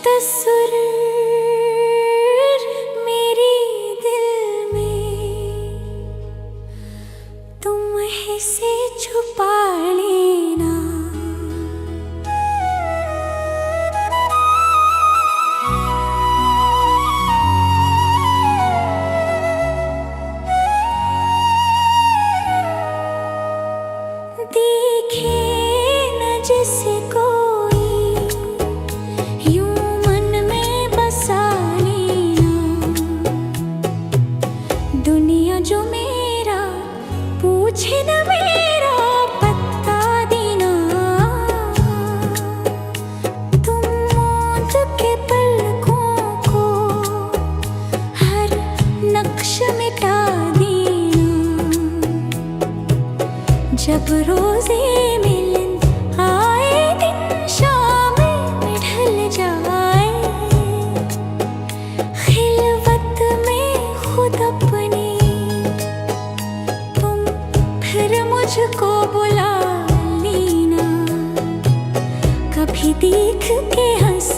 तस्वीर मेरे दिल में तुम से छुपा लेना। देखे न जिसको जो मेरा पूछे न मेरा पता देना। तुम मौत के पलकों को हर नक्श मिटा देना। जब रोजे मिलन आए दिन शाम में ढल जाए, खिलवत में खुद अपने मुझको बुला लेना। कभी देख के हंस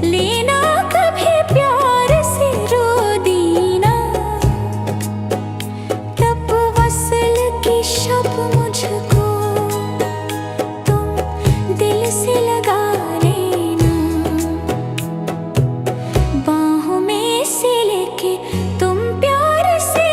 लेना, कभी प्यार से रो देना। तब वसल की शब मुझको तुम दिल से लगा लेना। बाहों में से लेके तुम प्यार से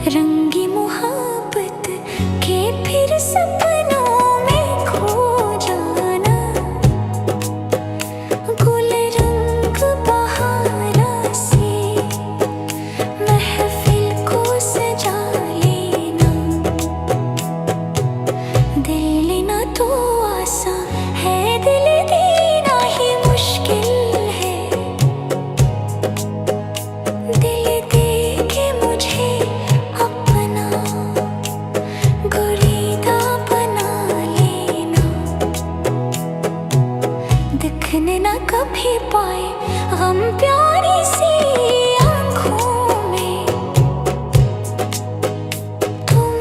रंगी मुहब्बत के फिर सपनों में खो जाना। गुल रंग बहारा से महफिल को सजा लेना। दिल लेना तो आसान है, दिल देना ही मुश्किल है। दिल दे के मुझे दिखने न कभी पाए हम प्यारी सी आँखों में। तुम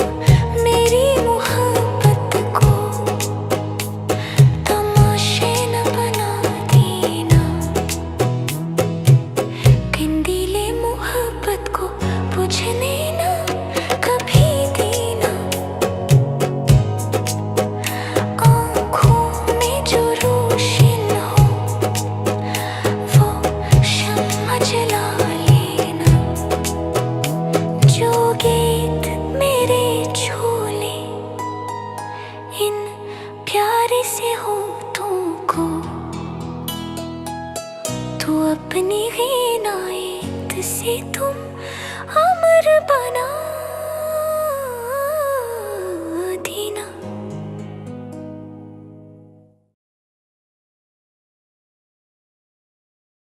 मेरी मोहब्बत को तमाशे न बना देना। कंदीले मोहब्बत को बुझने न कभी देना। आँखों में जो रोशनी जला लेना। जो गीत मेरे झोले इन प्यारे से होठों को तो अपनी गिनायत से तुम अमर बना